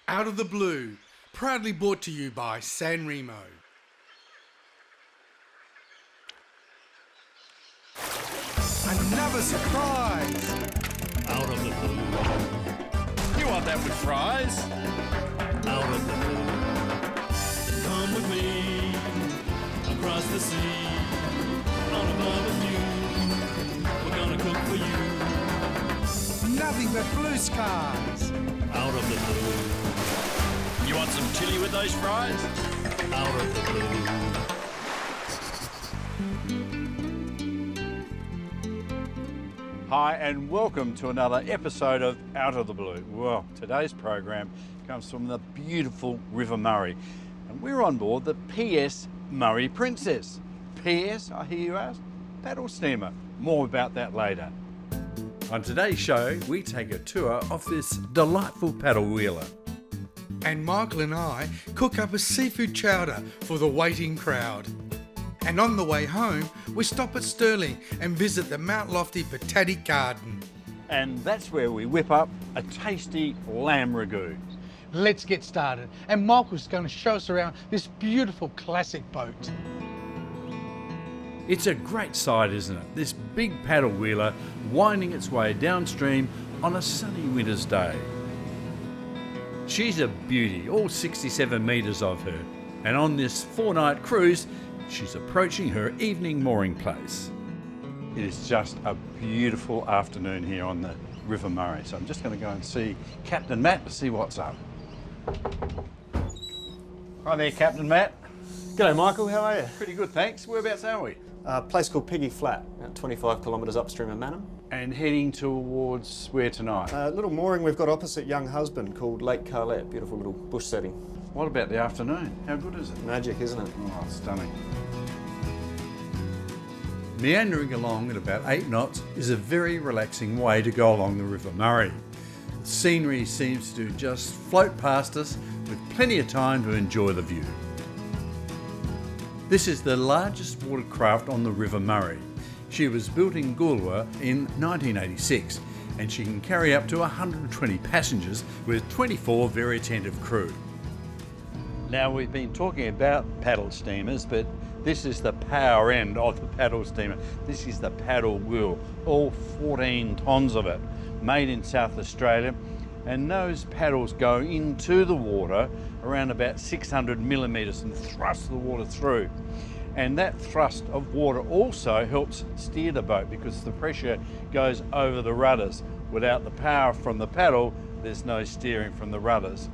Out of the Blue, proudly brought to you by San Remo. Another surprise! Out of the blue, You want that with fries? out of the blue. Come with me across the sea on a barbecue. We're gonna cook for you. Nothing but blue skies! Out of the blue, You want some chili with those fries? out of the blue. Hi and welcome to another episode of Out of the Blue. Well, today's program comes from the beautiful River Murray and we're on board the PS Murray Princess. PS, I hear you ask? Paddle steamer. More about that later. On today's show, we take a tour of this delightful paddle wheeler. And Michael and I cook up a seafood chowder for the waiting crowd. And on the way home, we stop at Stirling and visit the Mount Lofty Botanic Garden. And that's where we whip up a tasty lamb ragout. Let's get started. And Michael's going to show us around this beautiful classic boat. It's a great sight, isn't it? This big paddle wheeler winding its way downstream on a sunny winter's day. She's a beauty, all 67 metres of her. And on this 4-night cruise, she's approaching her evening mooring place. It is just a beautiful afternoon here on the River Murray. So I'm just going to go and see Captain Matt to see what's up. Hi there, Captain Matt. G'day Michael, how are you? Pretty good, thanks. Whereabouts are we? A place called Piggy Flat, about 25 kilometres upstream of Mannum. And heading towards where tonight? A little mooring we've got opposite Young Husband called Lake Carlette, beautiful little bush setting. What about the afternoon? How good is it? Magic, isn't it? Oh, stunning. Meandering along at about 8 knots is a very relaxing way to go along the River Murray. The scenery seems to just float past us with plenty of time to enjoy the view. This is the largest watercraft on the River Murray. She was built in Goolwa in 1986 and she can carry up to 120 passengers with 24 very attentive crew. Now we've been talking about paddle steamers, but this is the power end of the paddle steamer. This is the paddle wheel, all 14 tons of it, made in South Australia. And those paddles go into the water around about 600 millimetres and thrust the water through. And that thrust of water also helps steer the boat because the pressure goes over the rudders. Without the power from the paddle, there's no steering from the rudders.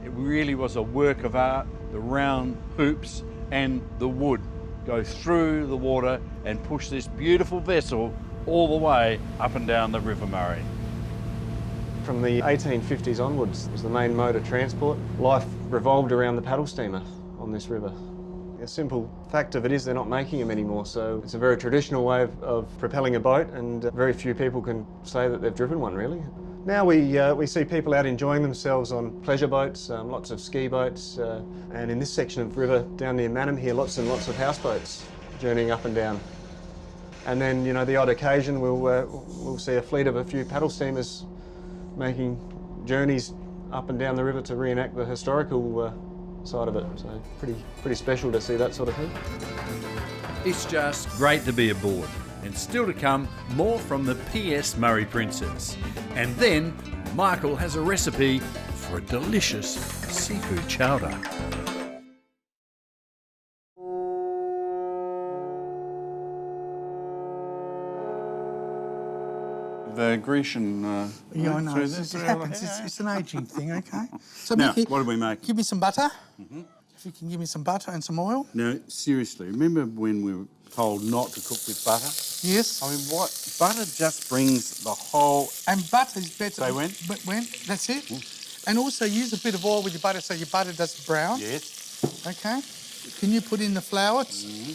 It really was a work of art. The round hoops and the wood go through the water and push this beautiful vessel all the way up and down the River Murray. From the 1850s onwards, it was the main mode of transport. Life revolved around the paddle steamer on this river. The simple fact of it is they're not making them anymore, so it's a very traditional way of propelling a boat, and very few people can say that they've driven one, really. Now we see people out enjoying themselves on pleasure boats, lots of ski boats, and in this section of river down near Mannum here, lots and lots of houseboats journeying up and down. And then, you know, the odd occasion we'll see a fleet of a few paddle steamers making journeys up and down the river to reenact the historical side of it. So pretty special to see that sort of thing. It's just great to be aboard. And still to come, more from the PS Murray Princess. And then Michael has a recipe for a delicious seafood chowder. The Grecian. Yeah, I know. It happens. It's an ageing thing, okay? So, Now, Mickey, what do we make? give me some butter. If you can give me some butter and some oil. No, seriously, remember when we were told not to cook with butter? Yes. I mean, what? Butter just brings the whole... And butter is better. Say when? But when? That's it. And also use a bit of oil with your butter so your butter doesn't brown. Yes. Okay. Can you put in the flour?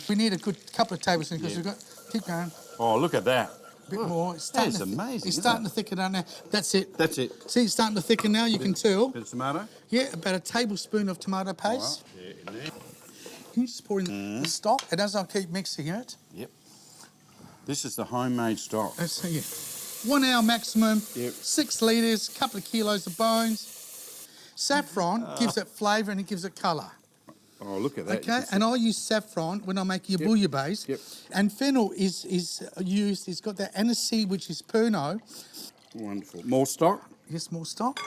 We need a good couple of tablespoons because we've got... Keep going. Oh, look at that. A bit more. It's That is starting to- amazing, It's isn't starting it? to thicken down now. That's it. That's it. See, it's starting to thicken now. You can tell. Bit of tomato? Yeah, about a tablespoon of tomato paste. Yeah, in there. Can you just pour in the stock? And as I keep mixing it, Yep. This is the homemade stock. let's see. 1 hour maximum, Yep. 6 litres, couple of kilos of bones. Saffron gives it flavour and it gives it colour. Oh, look at that. Okay, and I use saffron when I'm making a bouillabaisse. Yep. And fennel is used, it's got that aniseed, which is Pernod. Wonderful. More stock? Yes, more stock.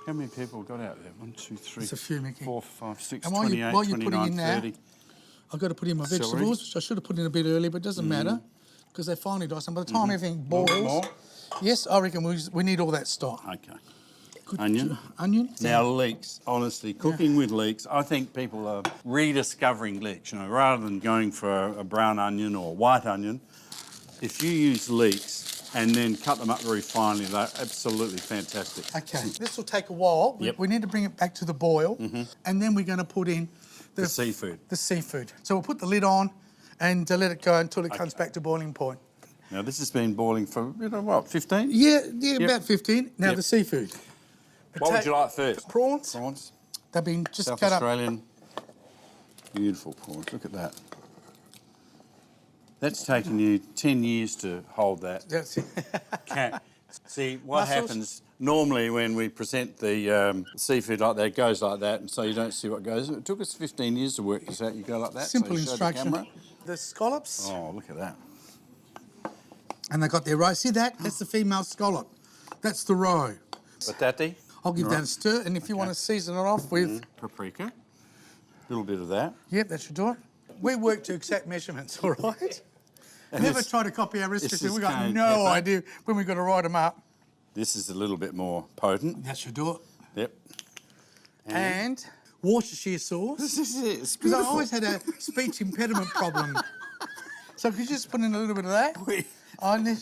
How many people got out there? 1, 2, 3, It's a few, Mickey. 4, 5, 6, And 28, while you're 29, putting in 30. that, I've got to put in my Celery. vegetables, which I should have put in a bit earlier, but it doesn't matter because they're finely diced. And by the time everything boils, More? yes, I reckon we need all that stock. Okay. Good Onion? Onion. Now, leeks, honestly, cooking with leeks, I think people are rediscovering leeks. You know, rather than going for a brown onion or a white onion, if you use leeks and then cut them up very finely, they're absolutely fantastic. Okay, this will take a while. Yep. We need to bring it back to the boil, and then we're going to put in The seafood. The seafood. So we'll put the lid on and let it go until it comes back to boiling point. Now, this has been boiling for, 15? Yeah, about 15. Now Yep. the seafood. What would you like first? Prawns. Prawns. They've been just South cut Australian. Beautiful prawns. Look at that. That's taken you 10 years to hold that. up. That's it. See, what Mussels? happens normally when we present the seafood like that, it goes like that, and so you don't see what goes. It took us 15 years to work this out. You go like that. Simple so you show the instruction. camera. The scallops, Oh, look at that. and they got their roe. See that? That's the female scallop. That's the roe. Batati. I'll give that a stir, and if you want to season it off with, Paprika. A little bit of that. yep, that should do it. We work to exact measurements, all right? And Never this- try to copy our this recipes. is We've got cayenne no pepper. idea when we've got to write them up. This is a little bit more potent. That should do it. Yep. And Worcestershire sauce. This is it. It's Because I beautiful. always had a speech impediment problem. So could you just put in a little bit of that?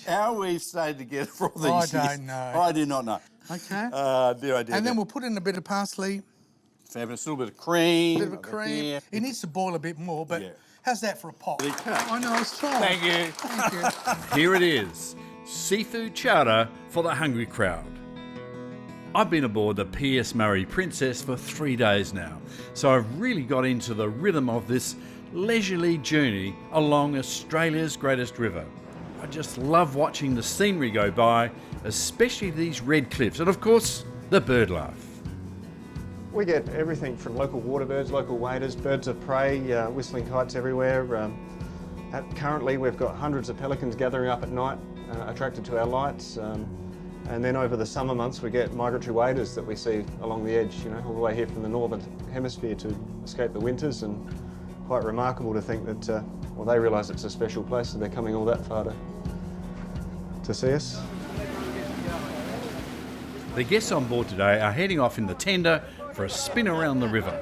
How we've stayed together for all these I years. don't know. I do not know. Okay. No idea. And then we'll put in a bit of parsley, Fabulous. A little bit of cream. a bit of over cream. there. It needs to boil a bit more, but Yeah. how's that for a pot? Big cut. I know, it's trying. Thank you. Thank you. Here it is, seafood chowder for the hungry crowd. I've been aboard the P.S. Murray Princess for 3 days now, so I've really got into the rhythm of this leisurely journey along Australia's greatest river. I just love watching the scenery go by, especially these red cliffs, and of course, the bird life. We get everything from local water birds, local waders, birds of prey, whistling kites everywhere. Currently we've got hundreds of pelicans gathering up at night, attracted to our lights. And then over the summer months we get migratory waders that we see along the edge, all the way here from the northern hemisphere to escape the winters. And quite remarkable to think that, they realise it's a special place, so they're coming all that far to see us. The guests on board today are heading off in the tender for a spin around the river.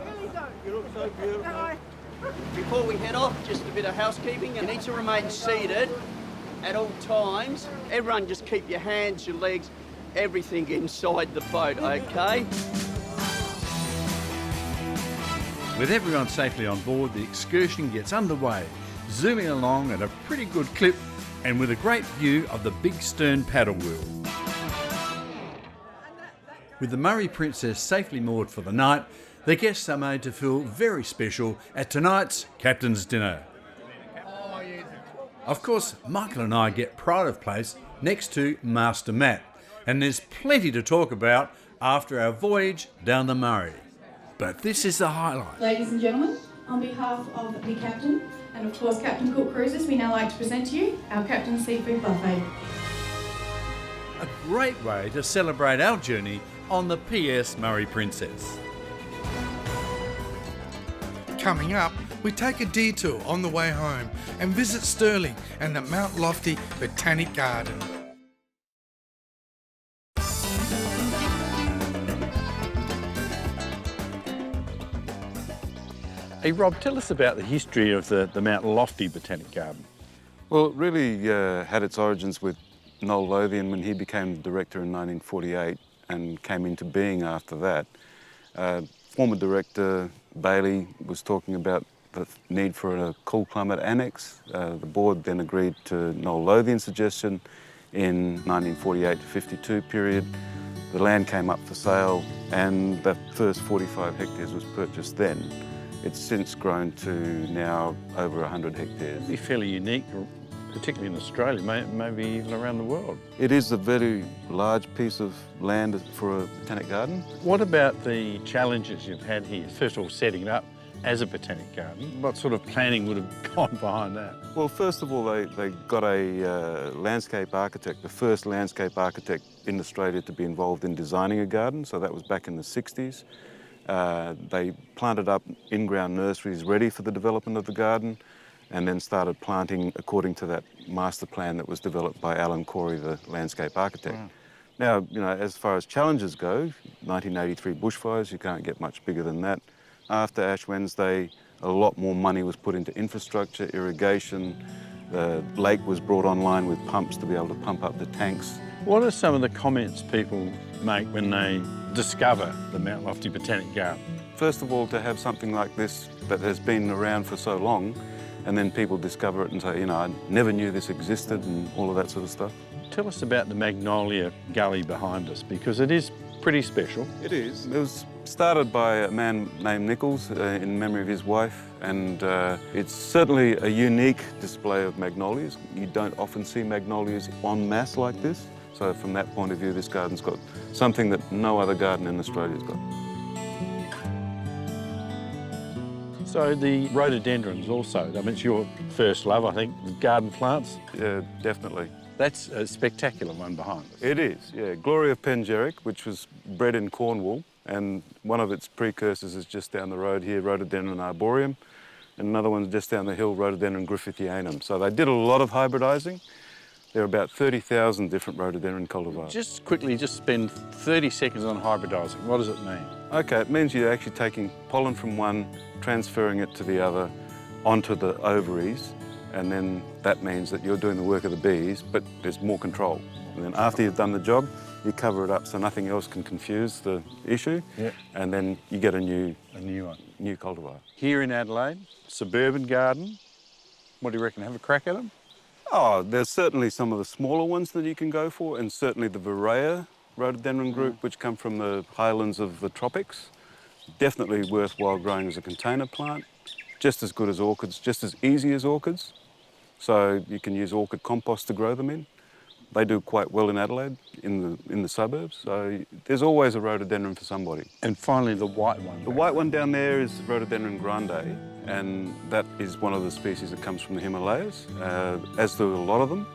Before we head off, just a bit of housekeeping. You need to remain seated at all times. Everyone just keep your hands, your legs, everything inside the boat, okay? With everyone safely on board, the excursion gets underway, zooming along at a pretty good clip and with a great view of the big stern paddle wheel. With the Murray Princess safely moored for the night, the guests are made to feel very special at tonight's Captain's Dinner. Of course, Michael and I get pride of place next to Master Matt, and there's plenty to talk about after our voyage down the Murray. But this is the highlight. Ladies and gentlemen, on behalf of the Captain and of course Captain Cook Cruises, we now like to present to you our Captain Seafood Buffet. A great way to celebrate our journey on the P.S. Murray Princess. Coming up, we take a detour on the way home and visit Stirling and the Mount Lofty Botanic Garden. Hey Rob, tell us about the history of the Mount Lofty Botanic Garden. Well, it really had its origins with Noel Lothian when he became the director in 1948 and came into being after that. Former director Bailey was talking about the need for a cool climate annex. The board then agreed to Noel Lothian's suggestion in 1948 to 52 period. The land came up for sale and the first 45 hectares was purchased then. It's since grown to now over 100 hectares. It's fairly unique particularly in Australia, maybe even around the world. It is a very large piece of land for a botanic garden. What about the challenges you've had here? First of all, setting it up as a botanic garden. What sort of planning would have gone behind that? Well, first of all, they got a landscape architect, the first landscape architect in Australia to be involved in designing a garden, so that was back in the 60s. They planted up in-ground nurseries ready for the development of the garden, and then started planting according to that master plan that was developed by Alan Corey, the landscape architect. Wow. Now, you know, as far as challenges go, 1983 bushfires, you can't get much bigger than that. After Ash Wednesday, a lot more money was put into infrastructure, irrigation. The lake was brought online with pumps to be able to pump up the tanks. What are some of the comments people make when they discover the Mount Lofty Botanic Garden? First of all, to have something like this that has been around for so long, and then people discover it and say, you know, I never knew this existed and all of that sort of stuff. Tell us about the Magnolia Gully behind us, because it is pretty special. It is. It was started by a man named Nichols in memory of his wife, and it's certainly a unique display of magnolias. You don't often see magnolias en masse like this. So from that point of view, this garden's got something that no other garden in Australia's got. So the rhododendrons also, I mean, it's your first love, I think, garden plants. Yeah, definitely. That's a spectacular one behind us. It is, yeah. Gloria Pengeric, which was bred in Cornwall, and one of its precursors is just down the road here, Rhododendron arboreum, and another one's just down the hill, Rhododendron griffithianum. So they did a lot of hybridising. There are about 30,000 different rhododendron cultivars. Just quickly, just spend 30 seconds on hybridising. What does it mean? Okay, it means you're actually taking pollen from one, transferring it to the other onto the ovaries, and then that means that you're doing the work of the bees, but there's more control. And then after you've done the job, you cover it up so nothing else can confuse the issue, and then you get a new cultivar. Here in Adelaide, suburban garden, what do you reckon, have a crack at them? Oh, there's certainly some of the smaller ones that you can go for, and certainly the Virrea rhododendron group, which come from the highlands of the tropics. Definitely worthwhile growing as a container plant. Just as good as orchids, just as easy as orchids. So you can use orchid compost to grow them in. They do quite well in Adelaide, in the suburbs. So there's always a rhododendron for somebody. And finally, the white one. The white one down there is Rhododendron grande, and that is one of the species that comes from the Himalayas, as do a lot of them.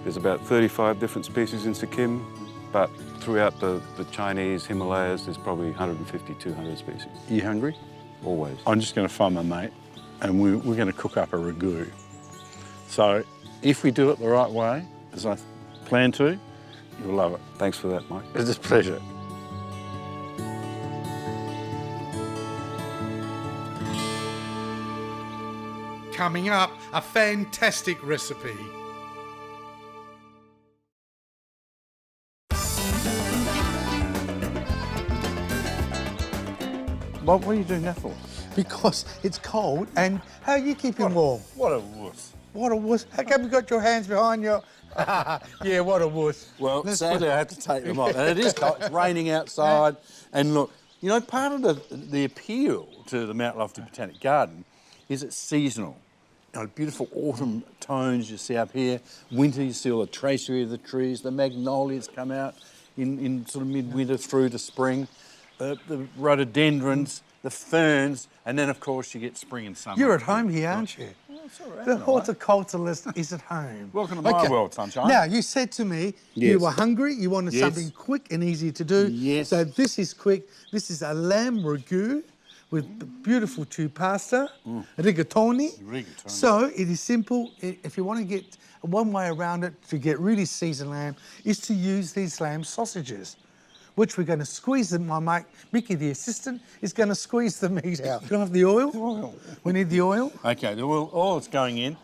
There's about 35 different species in Sikkim, but throughout the Chinese Himalayas, there's probably 150, 200 species. Are you hungry? Always. I'm just going to find my mate, and we're going to cook up a ragu. So if we do it the right way, as I plan to, you'll love it. Thanks for that, Mike. It's a pleasure. Coming up, a fantastic recipe. Bob, what are you doing that for? Because it's cold, and how are you keeping warm? What a wuss. What a wuss. How come you got your hands behind your... Yeah, what a wuss. Well, sadly, I had to take them off. And it is cold. It's raining outside. And look, you know, part of the appeal to the Mount Lofty Botanic Garden is it's seasonal. You know, beautiful autumn tones you see up here. Winter, you see all the tracery of the trees. The magnolias come out in sort of midwinter through to spring. The rhododendrons, the ferns, and then, of course, you get spring and summer. You're at home here, aren't you? Well, it's all right, The horticulturalist is at home. Welcome to my world, sunshine. Now, you said to me you were hungry, you wanted something quick and easy to do. Yes. So this is quick. This is a lamb ragu with beautiful pasta, rigatoni. So it is simple. If you want to get one way around it to get really seasoned lamb is to use these lamb sausages, which we're going to squeeze them. My mate, Mickey, the assistant, is going to squeeze the meat out. Can I have the oil? Oil. We need the oil. Okay, the oil is going in.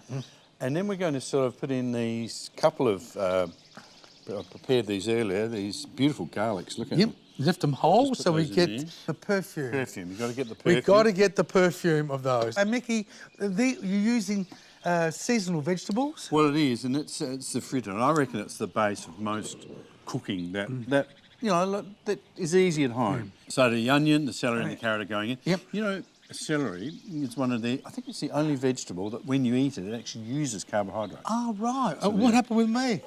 And then we're going to sort of put in these couple of, I prepared these earlier, these beautiful garlics. Look at them. Lift them whole Just put so we those get in. the perfume. Perfume, you've got to get the perfume. We've got to get the perfume of those. And Mickey, you're using seasonal vegetables? Well, it is, and it's the fritter, and I reckon it's the base of most cooking that you know, that is easy at home. So the onion, the celery and the carrot are going in. Yep. You know, Celery is one of the, I think it's the only vegetable that when you eat it, it actually uses carbohydrate. Oh, right. What happened with me?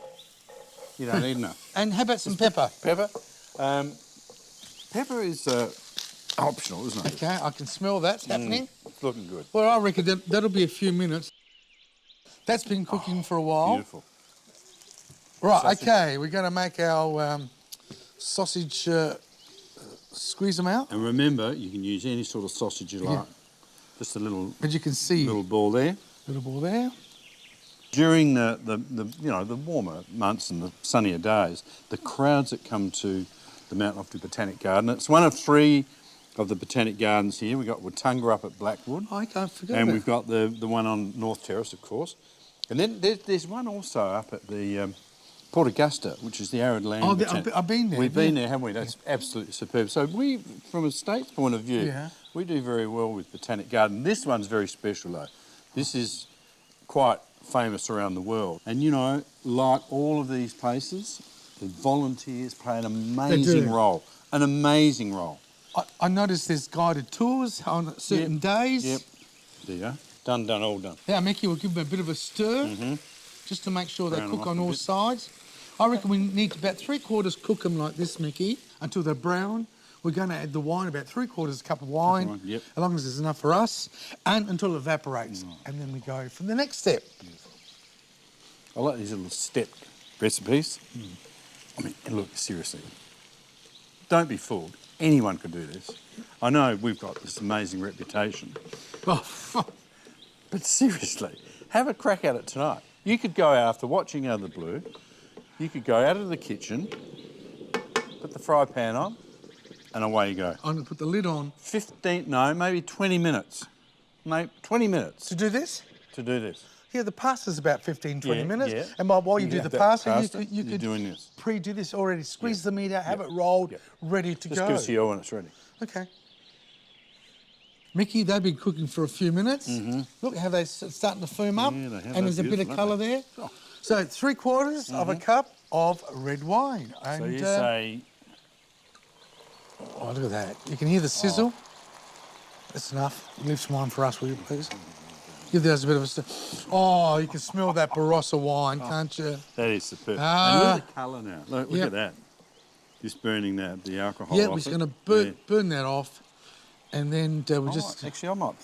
You don't need enough. And how about some pepper? Pepper? Pepper is optional, isn't it? Okay, I can smell that's happening. It's looking good. Well, I reckon that'll be a few minutes. That's been cooking for a while. Beautiful. Right, Sausage. okay, we're going to make our sausage, squeeze them out. And remember, you can use any sort of sausage you like. Just a little, But you can see little ball there. little ball there. During the warmer months and the sunnier days, the crowds that come to the Mount Lofty Botanic Garden, it's one of 3 of the botanic gardens here. We've got Watunga up at Blackwood. I can't forget And that. we've got the one on North Terrace, of course. And then there's one also up at the Port Augusta, which is the arid land. Oh, botanic. I've been there. We've been there, haven't we? That's absolutely superb. So we, from a state's point of view, we do very well with Botanic Garden. This one's very special, though. This is quite famous around the world. And, you know, like all of these places, the volunteers play an amazing role. An amazing role. I noticed there's guided tours on certain days. Yep. There you go. Done, all done. Now, Mickey, we'll give them a bit of a stir just to make sure they Brown them cook up on a all bit. sides. I reckon we need about 3/4 cook them like this, Mickey, until they're brown. We're going to add the wine, about 3/4 cup of wine, Yep. as long as there's enough for us, and until it evaporates. And then we go from the next step. I like these little step recipes. I mean, and look, seriously, don't be fooled. Anyone could do this. I know we've got this amazing reputation, but seriously, have a crack at it tonight. You could go out after watching Out of the Blue, you could go out of the kitchen, put the fry pan on, and away you go. I'm going to put the lid on. Maybe 20 minutes. Mate, 20 minutes To do this? to do this. Yeah, the pasta's about 15, 20 Yeah, minutes. yeah. And while you do have the that pasta, you you're could doing this. pre-do this already. Squeeze the meat out, have it rolled, ready to Just go. give us a yell when it's ready. Okay. Mickey, they've been cooking for a few minutes. Look how they're starting to foam up. Yeah, they have. And They're there's a bit of beautiful, colour aren't there. they? Oh. So 3/4 of a cup of red wine. And, So you say, oh, look at that. You can hear the sizzle. That's enough. Leave some wine for us, will you, please? Give those a bit of a stir. Oh, you can smell that Barossa wine, can't you? that is superb. Ah. And look at the colour now. Look Yep. at that. Just burning the alcohol Yeah, off we're just it. going to burn that off. And then we'll just... Actually, I might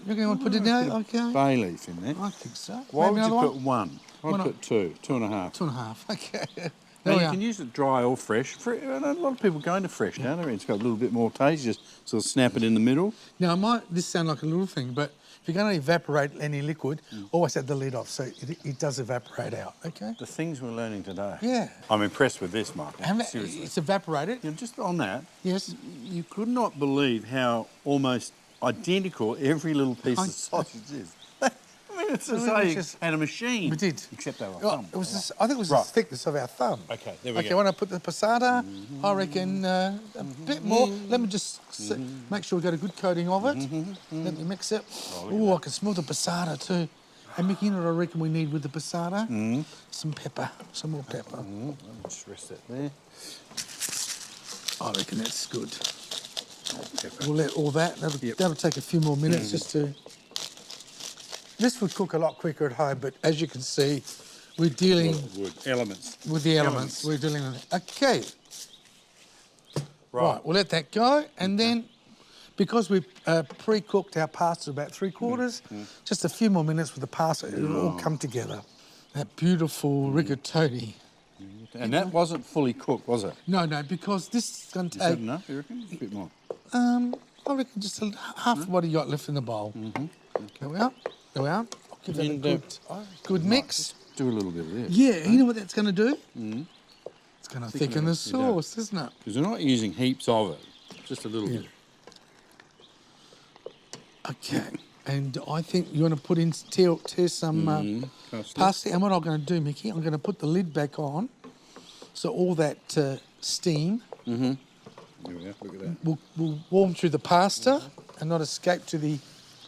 You're going to put it down? Okay. bay leaf in there. I think so. Why Maybe would you another put one? one? I'd Why not? put 2, 2.5. 2.5. Okay. Now There we you are. can use it dry or fresh. And a lot of people go into fresh now. It's got a little bit more taste. You just sort of snap it in the middle. Now, this sound like a little thing, but if you're going to evaporate any liquid, always have the lid off so it does evaporate out, okay? The things we're learning today. Yeah. I'm impressed with this, Michael. Seriously. It's evaporated. Yeah, just on that, Yes. you could not believe how almost identical every little piece of sausage is. I mean, it's as though you had a machine. We did. Except they were Oh, thumb. it was I think it was the thickness of our thumb. Okay, there we Okay, go. when I put the passata, I reckon a bit more. Let me just make sure we got a good coating of it. Let me mix it. Oh, I can smell the passata too. And Mickey, you know what I reckon we need with the passata? Some pepper, some more pepper. Let me just rest that there. I reckon that's good. We'll let all that. That'll take a few more minutes just to. This would cook a lot quicker at home, but as you can see, we're dealing Wood elements. with the elements. We're dealing with it. Okay. Right, we'll let that go, and then because we've pre-cooked our pasta about 3/4, just a few more minutes with the pasta, it'll all come together. That beautiful rigatoni. And that wasn't fully cooked, was it? No, because this is going to Is that take. enough, you reckon? A bit more. I reckon just half of what you got left in the bowl. There we are. There we are. I'll give that a good mix. Do a little bit of this. Yeah, you know what that's going to do? It's going to thicken the sauce, isn't it? Because we're not using heaps of it, just a little bit. Okay, and I think you want to put in tear some parsley. And what I'm going to do, Mickey, I'm going to put the lid back on, so all that steam There we are, look at that. will warm through the pasta and not escape to the.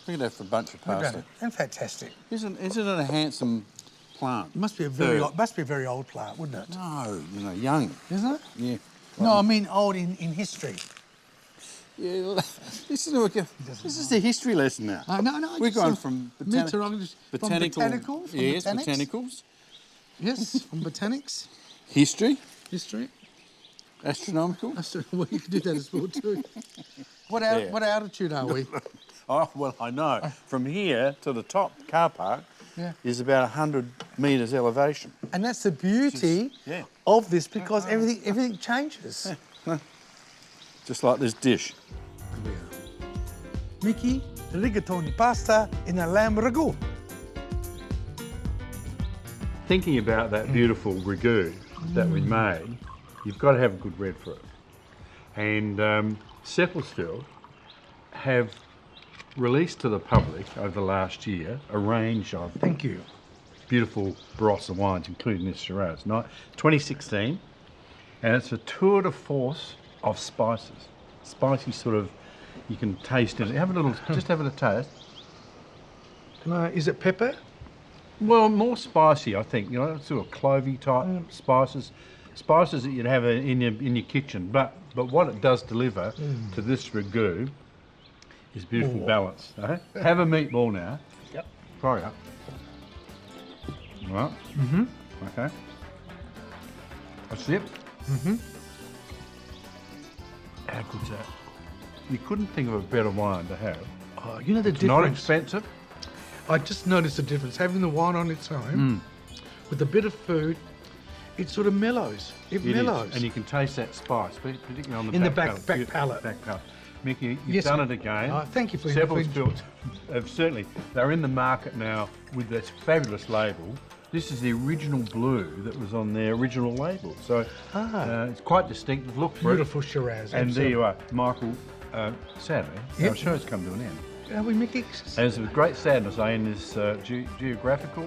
Look at that for a bunch of pasta. And fantastic. Isn't it a handsome plant? It must be a very old plant, wouldn't it? No, young. Isn't it? Yeah. No, I mean old in history. Yeah, this is the history lesson now. No. We're just going some from meteorology, botanical. from Yes, botanics. botanicals. Yes, from botanics, History, history. astronomical. Well, you can do that as well too. What altitude are we? Oh, well, I know. From here to the top car park is about 100 metres elevation. And that's the beauty Yeah. of this, because everything changes. Just like this dish. Mickey, rigatoni pasta in a lamb ragu. Thinking about that beautiful ragu that we made, you've got to have a good red fruit. And Seppeltsfield have released to the public over the last year a range of Thank you. beautiful Barossa wines, including this Shiraz. 2016, and it's a tour de force of spices. Spicy sort of, you can taste it. Just have a taste. Is it pepper? Well, more spicy, I think. You know, sort of clovey type spices that you'd have in your kitchen. But what it does deliver to this ragu is beautiful balance. Okay? Have a meatball now. Yep. Try it up. All right. Mm-hmm. Okay. A sip. Mm-hmm. How good's that? You couldn't think of a better wine to have. Oh, you know the It's not difference. expensive. I just noticed the difference. Having the wine on its own, with a bit of food, it sort of mellows. It It mellows. is, and you can taste that spice, particularly on the In the back back palate. Back palate. Mickey, you've Yes, done ma'am. it again. Thank you for Seppeltsfield have certainly. They're in the market now with this fabulous label. This is the original blue that was on their original label, so it's quite distinctive. Look for Beautiful Shiraz. it. And there you are, Michael. Sadly, Yep. our show's come to an end. Are we, Mickey? And it's with great sadness I end this geographical,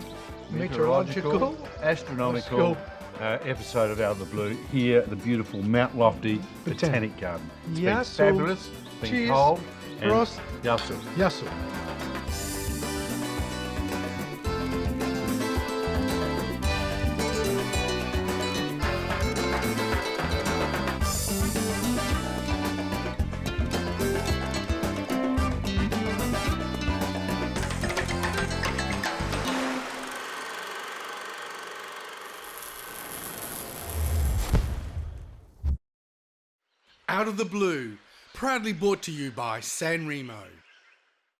meteorological, astronomical episode of Out of the Blue here at the beautiful Mount Lofty Botanic Garden. It's been Yasso. fabulous, it's been Cheers. cold, and Prost. yasso. Yasso. Out of the Blue, proudly brought to you by San Remo.